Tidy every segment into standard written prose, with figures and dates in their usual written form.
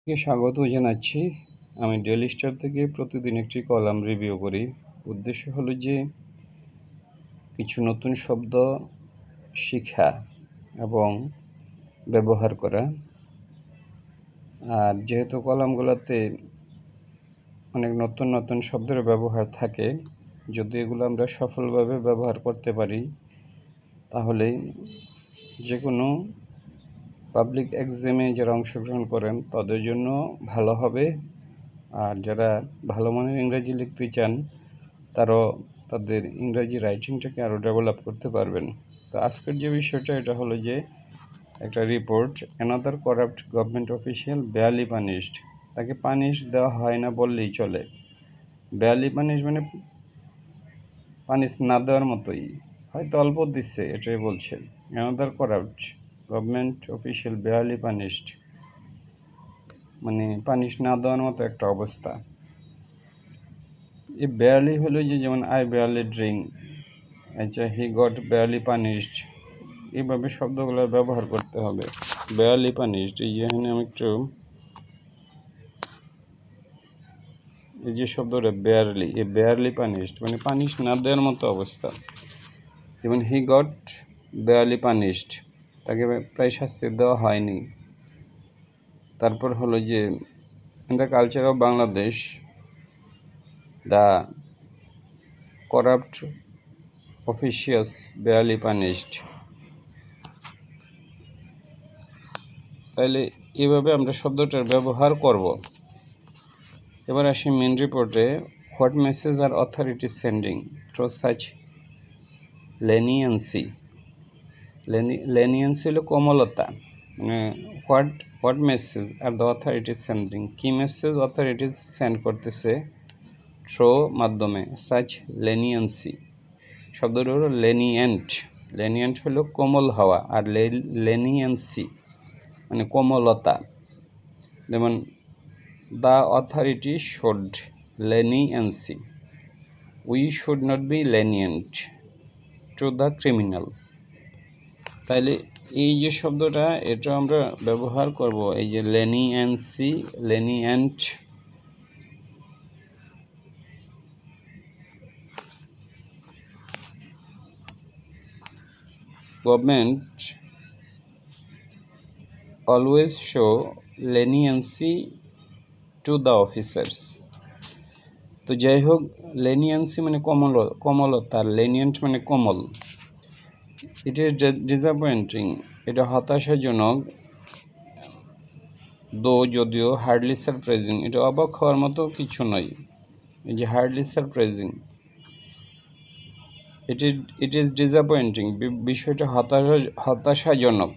কে স্বাগত জানাচ্ছি। আমি ডেইলি স্টার থেকে প্রতিদিন একটি কলাম রিভিউ করি। উদ্দেশ্য হলো যে কিছু নতুন শব্দ শেখা এবং ব্যবহার করা। আর যেহেতু কলামগুলোতে অনেক নতুন নতুন শব্দের ব্যবহার থাকে, যদি এগুলো আমরা সফলভাবে ব্যবহার করতে পারি তাহলে যে কোনো পাবলিক এক্সামে যারা অংশগ্রহণ করেন তাদের জন্য ভালো হবে। আর যারা ভালো মানের ইংরেজি লিখতে চান তারাও তাদের ইংরেজি রাইটিংটাকে আরও ডেভেলপ করতে পারবেন। তো আজকের যে বিষয়টা এটা হলো যে একটা report, another corrupt government official barely punished. তাকে পানিশ দেওয়া হয় না বললেই চলে। বেয়ারলি পানিশ মানে পানিশ না দেওয়ার মতোই, হয়তো অল্প দিচ্ছে এটাই বলছে। Another corrupt government official barely punished মানে পানিশ না দেওয়ার মতো একটা অবস্থা। এই বেয়ারলি হলো যে যেমন আই বেয়ারলি ড্রিঙ্ক, আচ্ছা হি গট বেয়ারলি পানিশড, এইভাবে শব্দগুলো ব্যবহার করতে হবে। বেয়ারলি পানিশড, এই এখানে আমি একটু এই যে শব্দটা বেয়ারলি, এই বেয়ারলি পানিশড মানে পানিশ না দেওয়ার মতো অবস্থা। যেমন হি গট বেয়ারলি পানিশড, তাকে প্রায় শাস্তি দেওয়া হয়নি। তারপর হলো যে in the culture of Bangladesh the corrupt officials barely punished. তাইলে এইভাবে আমরা শব্দটার ব্যবহার করব। এবার আসি মেন রিপোর্টে। What message are authority sending through such leniency. Leniency হলো কোমলতা, মানে what message are the authority sending, কী মেসেজ অথরিটিস সেন্ড করতেছে থ্রু মাধ্যমে, সাচ লেনিয়েন্সি। শব্দটা হলো লেনিয়েন্ট। লেনিয়েন্ট হলো কোমল হওয়া, আর লেনিয়েন্সি মানে কোমলতা। যেমন the authority showed leniency. We should not be lenient to the criminal. তাহলে এই যে শব্দটা এটা আমরা ব্যবহার করব, এই যে leniency, lenient. Government always show leniency to the officers. তো যাই হোক, লেনিয়েন্সি মানে কোমলতা, লেনিয়েন্ট মানে কোমল। ইট ইজ ডিসঅ্যাপয়েন্টিং, এটা হতাশাজনক। দো যদিও, হার্ডলি সারপ্রাইজিং, এটা অবাক হওয়ার মতো কিছু নয়। এই যে hardly surprising, it is disappointing, বিষয়টা হতাশাজনক।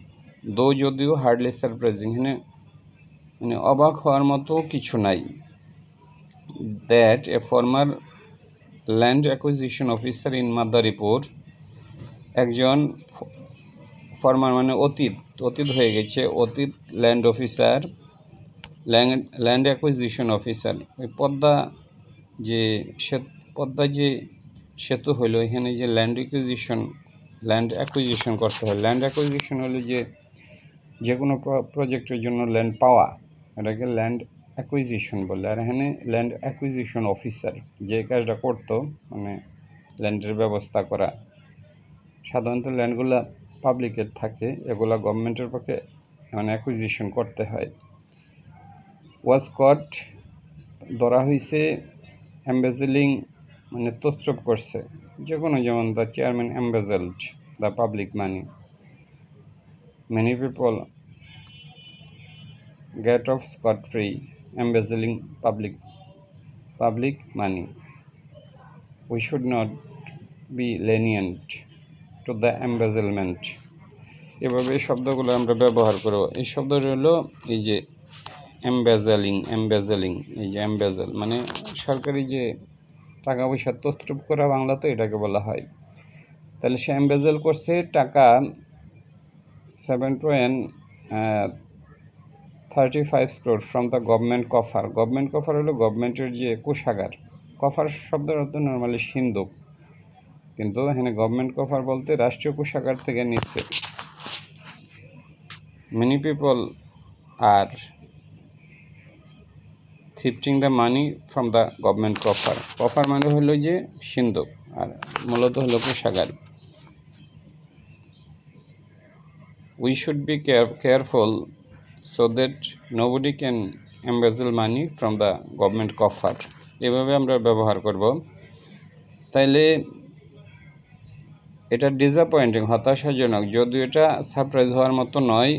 দো যদিও, হার্ডলি সারপ্রাইজিং মানে অবাক হওয়ার মতো কিছু নাই। That a former land acquisition officer in Madaripur, একজন ফর্মার মানে অতীত হয়ে গেছে, অতীত land officer, land acquisition officer. ওই পদ্মা যে সেতু হলো, এখানে যে ল্যান্ড অ্যাকুইজিশন করতে হয়। ল্যান্ড অ্যাকুইজিশন হলো যে কোনো প্রজেক্টের জন্য ল্যান্ড পাওয়া, এটাকে ল্যান্ড অ্যাকুইজিশন বলে। আর এখানে ল্যান্ড অ্যাকুইজিশন অফিসার যে কাজটা করতো, মানে ল্যান্ডের ব্যবস্থা করা। সাধারণত ল্যান্ডগুলো পাবলিকের থাকে, এগুলা গভর্নমেন্টের পক্ষে মানে অ্যাকুইজিশন করতে হয়। ওয়াজ কট, ধরা হয়েছে, এমবেজেলিং মানে তছরূপ করছে, যে কোনো, যেমন the chairman embezzled the public money. Many people get off scot-free embezzling public money. We should not be lenient to the embezzlement. এভাবে শব্দগুলো আমরা ব্যবহার করব। এই শব্দটা হলো এই যে এমবেজেলিং, এই যে এমবেজেল মানে সরকারি যে টাকা পয়সা তছরূপ করা, বাংলাতে এটাকে বলা হয়। তাহলে সে এমবেজেল করছে টাকা 7.35 crore from the government coffer. Government coffer হলো গভর্নমেন্টের যে কোষাগার। কফার শব্দের অর্থ নর্মালি সিন্ধুক, কিন্তু এখানে গভর্নমেন্ট কফার বলতে রাষ্ট্রীয় কোষাগার থেকে নিচ্ছে। Many people are thefting the money from the government coffer. Coffer মানে হলো যে সিন্ধুক, আর মূলত হলো কোষাগার। We should be careful so that nobody can embezzle money from the government coffer. এভাবে আমরা ব্যবহার করব। তাইলে এটা ডিসঅ্যাপয়েন্টিং, হতাশাজনক, যদিও এটা সারপ্রাইজ হওয়ার মতো নয়।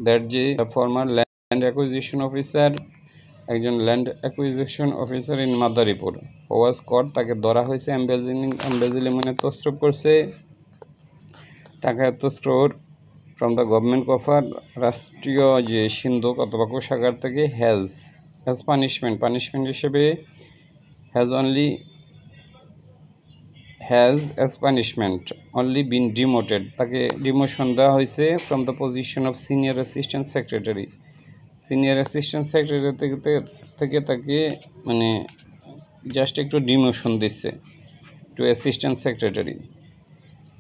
দ্যাট যে ফর্মার ল্যান্ড অ্যাকুইজিশন অফিসার, একজন land acquisition officer in Madaripur, was caught, তাকে ধরা হয়েছে এমবেজিলিং মানে তছরূপ করছে, টাকা তছরূপ ফ্রম দ্য গভর্নমেন্ট কফার, রাষ্ট্রীয় যে সিন্ধুক অথবা কোষাগার থেকে, হ্যাজ পানিশমেন্ট হিসেবে as punishment only been demoted, তাকে ডিমোশন দেওয়া হয়েছে from the position of senior assistant secretary থেকে তাকে মানে জাস্ট একটু ডিমোশন দিচ্ছে টু অ্যাসিস্ট্যান্ট সেক্রেটারি।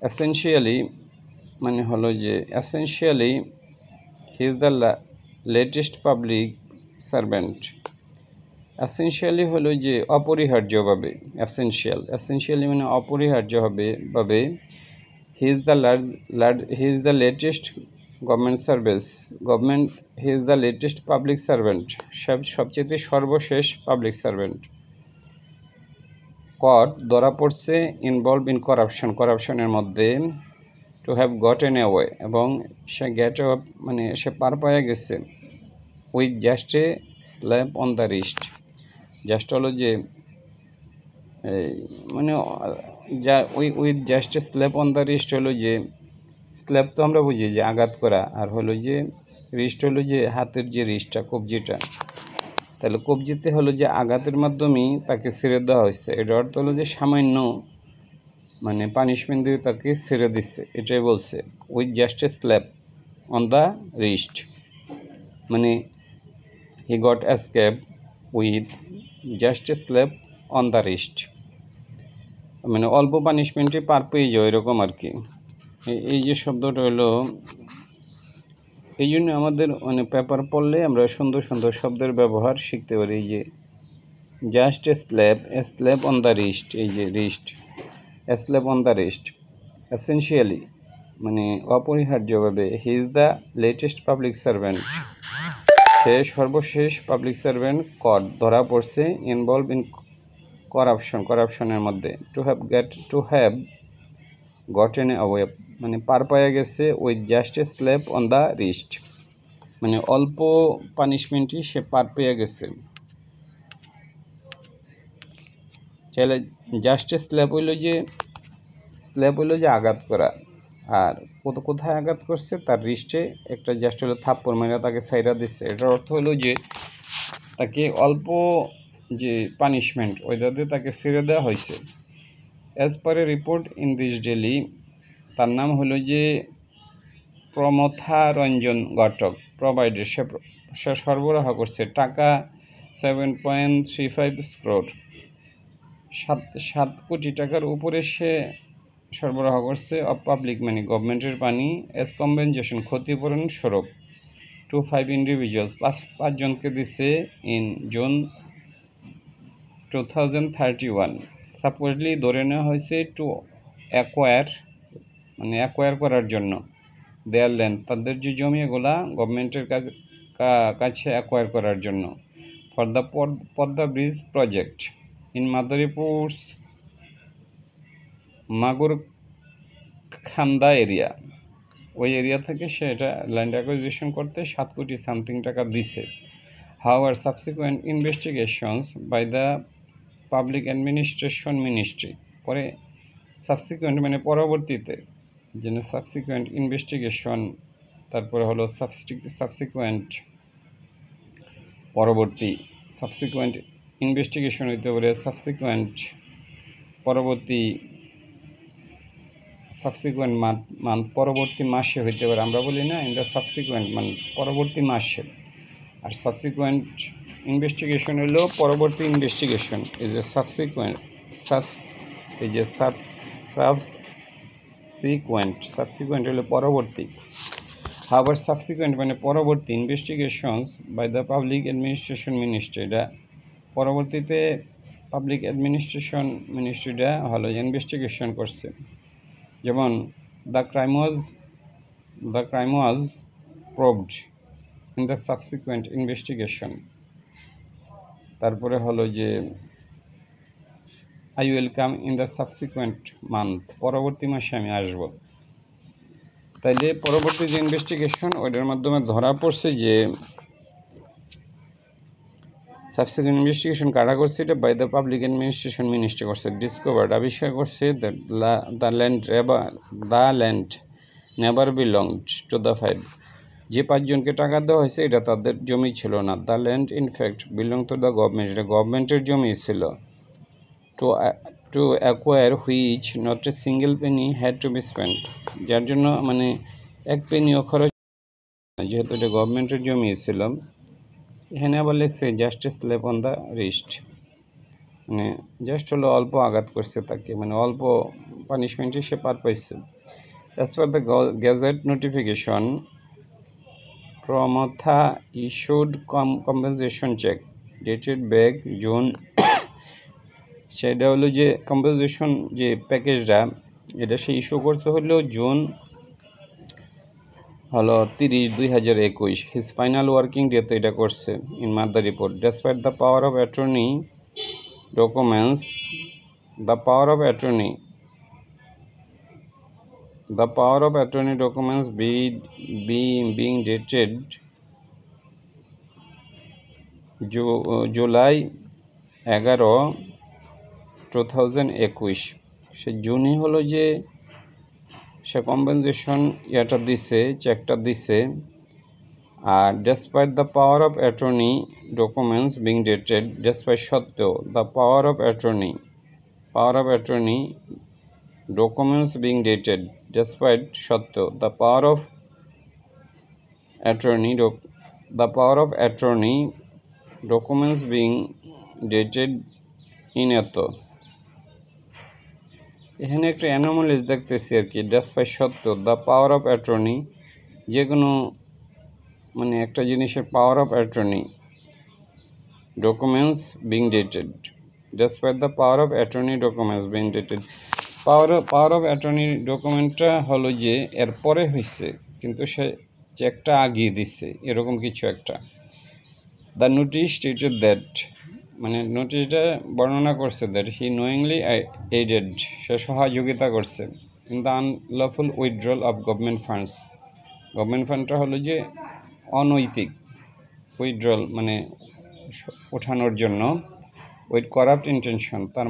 এসেনশিয়ালি মানে হলো যে হি is the latest public servant. Essentially হলো যে অপরিহার্যভাবে, এসেনশিয়ালি মানে অপরিহার্যভাবে, he is the latest he is the latest public servant, সবচেয়ে সর্বশেষ পাবলিক সার্ভেন্ট। কট ধরা পড়ছে, ইনভলভ ইন করাপশনের মধ্যে, টু হ্যাভ গটেন অ্যাওয়ে এবং সে মানে সে পার পাওয়া গেছে, with just a slap on the wrist. Just হলো যে মানে যা with just a slap on the wrist হলো যে, স্ল্যাপ তো আমরা বুঝি যে আঘাত করা, আর হলো যে রিস্ট হলো যে হাতের যে রিস্টটা, কবজিটা। তাহলে কবজিতে হলো যে আঘাতের মাধ্যমেই তাকে ছেড়ে দেওয়া হয়েছে। এটার অর্থ হলো যে সামান্য মানে পানিশমেন্ট দিয়ে তাকে ছেড়ে দিচ্ছে, এটাই বলছে with just a slap on the wrist, মানে he got escape with just a slap on the wrist, মানে অল্প পানিশমেন্টে পার পেয়ে যাও এরকম আর কি। এই যে শব্দটা হলো, এই জন্য আমাদের মানে পেপার পড়লে আমরা সুন্দর সুন্দর শব্দের ব্যবহার শিখতে পারি। এই যে just a slap on the wrist, এই যে wrist, a slap on the wrist. Essentially মানে অপরিহার্যভাবে, he is the latest public servant, সে সর্বশেষ পাবলিক সার্ভেন্ট। কট ধরা পড়ছে, ইনভলভ ইন করাপশনের মধ্যে, টু হ্যাভ গটেন অ্যাওয়ে মানে পার পাওয়া গেছে, with just a slap on the wrist মানে অল্প পানিশমেন্টই সে পার পেয়ে গেছে। তাহলে জাস্ট এ স্ল্যাপ হইল যে আঘাত করা, আর কোথায় আঘাত করছে, তার রিস্টে একটা জাস্ট হলো থাপ্পড় মেরে তাকে ছাইরা দিচ্ছে। এটার অর্থ হলো যে তাকে অল্প যে পানিশমেন্ট ওইটাতে তাকে ছেড়ে দেওয়া হয়েছে। As per A report in this daily, তার নাম হলো যে প্রমথা রঞ্জন ঘটক, প্রোভাইডেড, সে সরবরাহ করছে টাকা 7.35 crore, 7 কোটি টাকার উপরে সে সরবরাহ করছে, অফ পাবলিক মানে গভর্নমেন্টের পানি, এজ কম্পেনসেশন ক্ষতিপূরণ স্বরূপ, টু 5 ইন্ডিভিজুয়ালস, 5 জনকে দিছে, ইন জুন 2031। সাপোজলি ধরে নেওয়া হয়েছে টু অ্যাকোয়ার করার জন্য, দেয়ার ল্যান্ড, তাদের যে জমি এগুলা গভর্নমেন্টের কাছে অ্যাকোয়ার করার জন্য, for the Padma bridge project in Madaripur's Magurkhanda area, ওই এরিয়া থেকে সে এটা ল্যান্ড অ্যাকুইজিশন করতে 7 কোটি সামথিং টাকা দিছে। However subsequent investigations by the public administration ministry, পরে সাবসিকুয়েন্ট মানে পরবর্তীতে, যেন সাবসিকুয়েন্ট ইনভেস্টিগেশন, তারপরে হলো সাবসিকুয়েন্ট পরবর্তী, সাবসিকুয়েন্ট ইনভেস্টিগেশন হইতে পারে সাবসিকুয়েন্ট পরবর্তী, সাবসিকুয়েন্ট মান্থ পরবর্তী মাসে হইতে পারে, আমরা বলি না ইন দ্য সাবসিকুয়েন্ট মান্থ পরবর্তী মাসে, আর সাবসিকুয়েন্ট ইনভেস্টিগেশন হলো পরবর্তী ইনভেস্টিগেশন, এই যে সাবসিকুয়েন্ট হলো পরবর্তী। হাউয়ার সাবসিকুয়েন্ট মানে পরবর্তী, investigations by the public administration ministry, এটা পরবর্তীতে পাবলিক অ্যাডমিনিস্ট্রেশন মিনিস্ট্রিটা হলো ইনভেস্টিগেশন করছে, যেমন the crime was proved in the subsequent investigation. তারপরে হলো যে I will come in the subsequent month, পরবর্তী মাসে আমি আসব। তাইলে পরবর্তী যে ইনভেস্টিগেশন ওইটার মাধ্যমে ধরা পড়ছে যে সাবসিকুয়েন্ট ইনভেস্টিগেশন কারা করছে, এটা by the public administration ministry করছে। ডিসকভার্ড, আবিষ্কার করছে the land never belonged to the five, যে পাঁচজনকে টাকা দেওয়া হয়েছে এটা তাদের জমি ছিল না। The land in fact belong to the government, এটা গভর্নমেন্টের জমি ছিল। To acquire which not a single penny had to be spent, যার জন্য মানে এক পেনিও খরচ, যেহেতু এটা গভর্নমেন্টের জমি ছিল। এখানে আবার লিখছে just a slap on the wrist, মানে জাস্ট হলো অল্প আঘাত করছে তাকে, মানে অল্প পানিশমেন্টে সে পার পাইছে। As per the gazette notification Pramatha issued compensation cheque dated back June, সেটা হলো যে কম্পেনসেশন যে প্যাকেজটা এটা সে ইস্যু করতে হলো জুন হলো 30, 2021। হিজ ফাইনাল ওয়ার্কিং ডেতে এটা করছে in mother report. Despite the power of attorney documents, the power of attorney documents being dated July 11, 2021, সে জুনই হলো যে সে কম্পেনসেশন ইয়াটা দিছে, চেকটা দিছে। আর despite the power of attorney documents being dated, despite সত্ত্বেও the power of attorney documents being dated, despite সত্ত্বেও the power of attorney documents being dated in এত, এখানে একটা অ্যানোমালি দেখতেছি আর কি। ডেসপাইট সত্ত্বেও দ্য পাওয়ার অফ অ্যাটর্নি, যে কোনো মানে একটা জিনিসের power of attorney documents being dated, despite the power of attorney documents being dated. Power of attorney ডকুমেন্টটা হলো যে এর পরে হয়েছে কিন্তু সে চেকটা আগিয়ে দিচ্ছে, এরকম কিছু একটা। দ্য নোটিশ স্টেটেড দ্যাট, মানে নোটিশটা বর্ণনা করছে দ্যাট হি নোয়িংলি এইডেড, সে সহযোগিতা করছে in the unlawful withdrawal of government funds. Government ফান্ডটা হলো যে অনৈতিক, উইথড্রল মানে ওঠানোর জন্য, উইথ করাপ্ট ইন্টেনশন, তার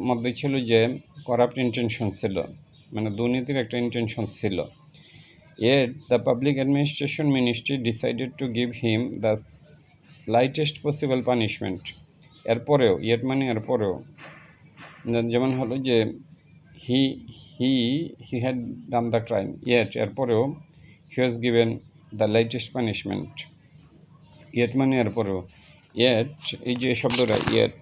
মধ্যে ছিল যে করাপ্ট ইন্টেনশন ছিল, মানে দুর্নীতির একটা ইন্টেনশন ছিল। Yet the public administration ministry decided to give him the lightest possible punishment. এরপরেও yet মানে এরপরেও, যেমন হলো যে he had done the crime, yet এরপরেও he was given the lightest punishment. Yet মানে এরপরেও, yet এই যে শব্দটা yet,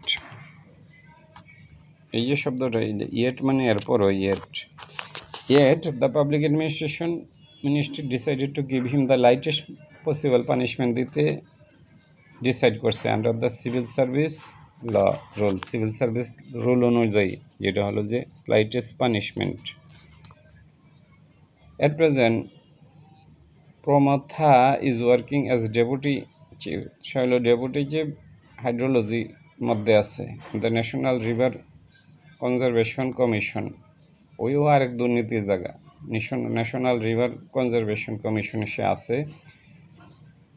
এই যে শব্দটা yet মানে এরপরও, yet the public administration ministry decided to give him the lightest possible punishment দিতে ডিসাইড করছে under the civil service rule অনুযায়ী, যেটা হলো যে slightest punishment. At present Pramatha is working as deputy chief, সে হলো ডেপুটি চিফ হাইড্রোলজি মধ্যে আছে। The national river conservation commission, ওইও আরেক দুর্নীতির জায়গা, ন্যাশনাল রিভার কনজারভেশন কমিশনে সে আছে,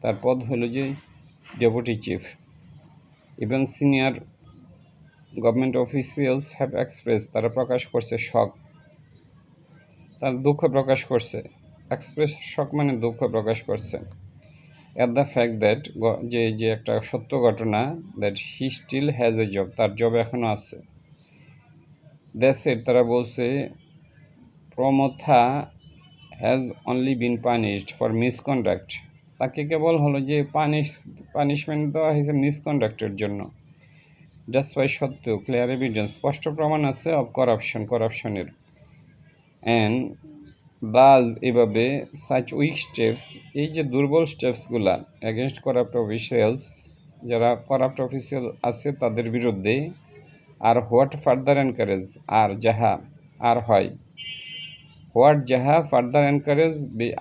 তার পদ হলো যে deputy chief. Even senior government officials have express, তারা প্রকাশ করছে শক, তার দুঃখ প্রকাশ করছে। এক্সপ্রেস শক মানে দুঃখ প্রকাশ করছে। অ্যাট দ্য ফ্যাক্ট দ্যাট, যে একটা সত্য ঘটনা, that he still has a job, তার জব এখনও আছে। তারা বলছে Pramatha has only been punished for misconduct, তাকে কেবল হলো যে পানিশমেন্ট দেওয়া হয়েছে মিসকন্ডাক্টের জন্য। ডেসপাইট সত্ত্বেও ক্লিয়ার এভিডেন্স, স্পষ্ট প্রমাণ আছে অফ করাপশনের। অ্যান্ড দাস এভাবে সাচ উইক স্টেপস, এই যে দুর্বল স্টেপসগুলা এগেনস্ট করাপ্ট অফিসিয়ালস যারা করাপ্ট অফিসিয়াল আছে তাদের বিরুদ্ধে। আর হোয়াট ফার্দার এনকারেজ, আর যাহা আর হয়, হোয়াট যাহা ফার্দার এনকারেজ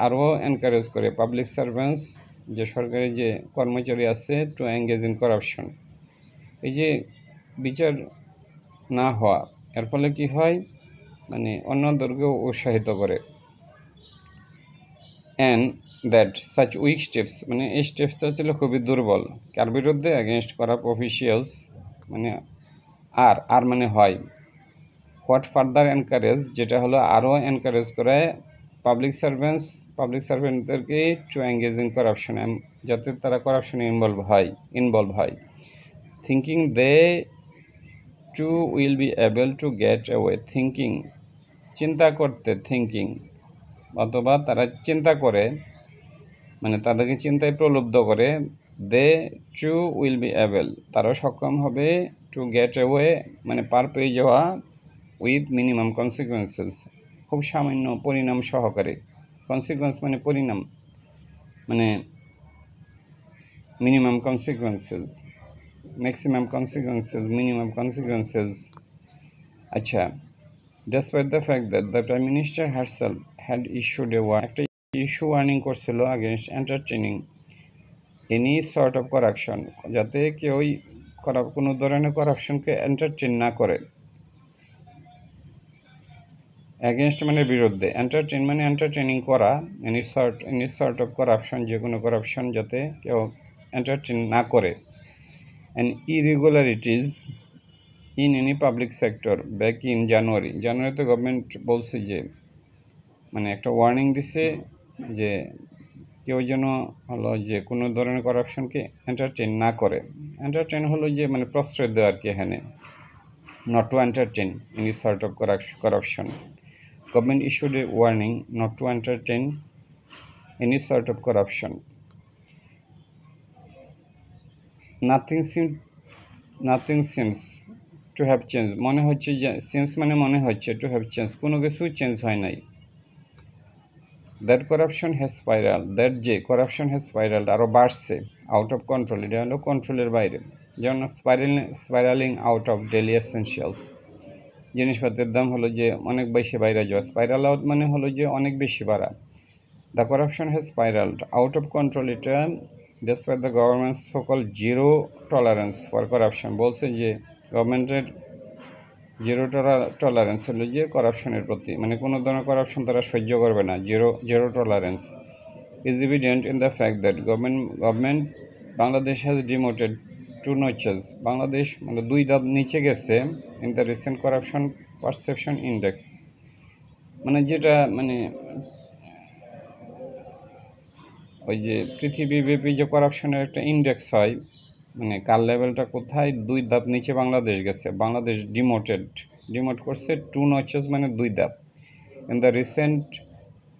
আরও এনকারেজ করে পাবলিক সার্ভেন্টস, যে সরকারি যে কর্মচারী আছে, টু এঙ্গেজ ইন করাপশন, এই যে বিচার না হওয়া, এর ফলে কি হয়, মানে অন্যদেরকেও উৎসাহিত করে। And that such weak steps, মানে এই স্টেপসটা ছিল খুবই দুর্বল, কার বিরুদ্ধে, অ্যাগেনস্ট করাপ্ট অফিসিয়ালস, মানে আর মানে হয়। হোয়াট ফার্দার এনকারেজ, যেটা হলো আরও এনকারেজ করে পাবলিক সার্ভেন্টদেরকে টু এঙ্গেজ ইন করাপশন, যাতে তারা করাপশনে ইনভলভ হয়। Thinking they too will be able to get away, thinking চিন্তা করতে, থিঙ্কিং অথবা তারা চিন্তা করে, মানে তাদেরকে চিন্তায় প্রলুব্ধ করে, দে টু উইল বি এবল, তারা সক্ষম হবে, টু গেট অ্যাওয়ে মানে পার পেয়ে যাওয়া, উইথ মিনিমাম কনসিকুয়েন্সেস, খুব সামান্য পরিণাম সহকারে। কনসিকুয়েন্স মানে পরিণাম, মানে minimum consequences, maximum consequences, minimum consequences. আচ্ছা, despite the fact that the prime minister herself had issued a একটা ইস্যু ওয়ার্নিং করছিল against entertaining any sort of corruption, যাতে কেউই কোনো ধরনের করাপশনকে এন্টারটেন না করে। অ্যাগেনস্ট মানে বিরুদ্ধে, এন্টারটেন মানে এন্টারটেনিং করা, এনি সর্ট অফ করাপশন, যে কোনো করাপশন যাতে কেউ এন্টারটেন না করে। And irregularities in any public sector back in জানুয়ারিতে গভর্নমেন্ট বলছে যে, মানে একটা ওয়ার্নিং দিছে যে কেউ যেন হলো যে কোনো ধরনের করাপশনকে এন্টারটেন না করে। এন্টারটেন হলো যে মানে প্রশ্রয় দেওয়া আর কি, এখানে not to entertain any sort of corruption. Government issued a warning not to entertain any sort of corruption. Nothing seems to have changed. মনে হচ্ছে যে, সিন্স মানে মনে হচ্ছে, টু হ্যাভ চেঞ্জ কোনো কিছু চেঞ্জ হয় নাই। That corruption has spiral, that যে করাপশন হ্যাজ স্পাইরাল আরও বাড়ছে, আউট অফ কন্ট্রোল, এটা হলো কন্ট্রোলের বাইরে। যেমন স্পাইরালিং আউট অফ ডেইলি এসেনশিয়ালস, জিনিসপত্রের দাম হলো যে অনেক বেশি বাইরে যাওয়া, স্পাইরাল আউট মানে হলো যে অনেক বেশি বাড়া। The corruption has spiralled out of control, এটা ডেসপাইট দ্য গভর্নমেন্টস সকল জিরো টলারেন্স ফর করাপশন, বলছে যে গভর্নমেন্টের জিরো টলারেন্স হলো যে করাপশনের প্রতি, মানে কোনো ধরনের করাপশন তারা সহ্য করবে না, zero tolerance. Is evident in the fact that government Bangladesh has demoted 2 notches, Bangladesh মানে 2 ধাপ নিচে গেছে in the recent corruption perception index, মানে যেটা মানে ওই যে পৃথিবীব্যাপী যে করাপশনের একটা ইন্ডেক্স হয়, মানে কার লেভেলটা কোথায়, 2 ধাপ নিচে বাংলাদেশ গেছে, বাংলাদেশ ডিমোট করছে 2 notches মানে 2 ধাপ in the recent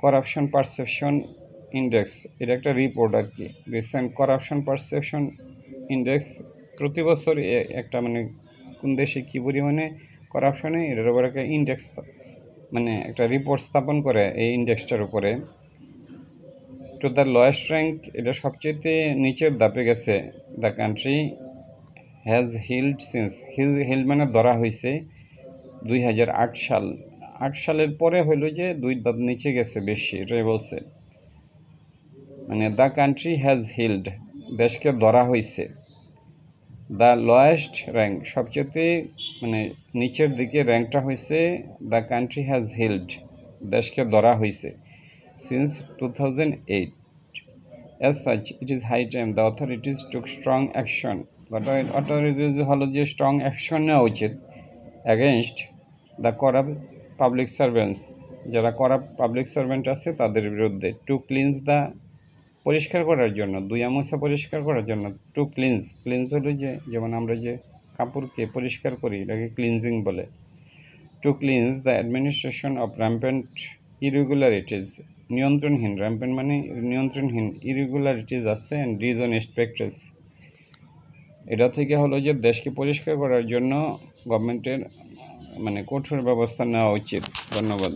corruption perception index. এটা একটা রিপোর্ট আর কি, রিসেন্ট করাপশন পারসেপশন ইন্ডেক্স প্রতি বছর একটা মানে কোন দেশে কী পরিমাণে করাপশনে, এটার উপর একটা ইন্ডেক্স মানে একটা রিপোর্ট স্থাপন করে এই ইন্ডেক্সটার উপরে। টু দ্য লোয়েস্ট র্যাঙ্ক, এটা সবচেয়ে নিচের ধাপে গেছে। The country has healed since, healed মানে ধরা হয়েছে 2008 সাল, 8 সালের পরে হইল যে 2 ধাপ নিচে গেছে বেশি, এটাই বলছে। মানে দ্য কান্ট্রি হ্যাজ হিল্ড, দেশকে ধরা হয়েছে। দ্য লোয়েস্ট র্যাঙ্ক, সবচেয়ে মানে নিচের দিকে র্যাঙ্কটা হয়েছে দ্য কান্ট্রি হ্যাজ হিল্ড, দেশকে ধরা হয়েছে, since 2008। As such, it is high time the authorities took strong action. Authorities হলো যে স্ট্রং অ্যাকশন নেওয়া উচিত against the corrupt public servants, যারা করাপ্ট পাবলিক সার্ভেন্ট আছে তাদের বিরুদ্ধে। টু ক্লিনস দ্য, পরিষ্কার করার জন্য, দুয়ামোছা পরিষ্কার করার জন্য। টু ক্লিনস হলো যে যেমন আমরা যে কাপড়কে পরিষ্কার করি এটাকে ক্লিনজিং বলে। To cleanse the administration of rampant irregularities, নিয়ন্ত্রণহীন, র্যাম্পেন্ট মানে নিয়ন্ত্রণহীন, ইরেগুলারিটিজ আছে অ্যান্ড ডিসঅনেস্ট প্র্যাকটিস, এটা থেকে হলো যে দেশকে পরিষ্কার করার জন্য গভর্নমেন্টের মানে কঠোর ব্যবস্থা নেওয়া উচিত। ধন্যবাদ।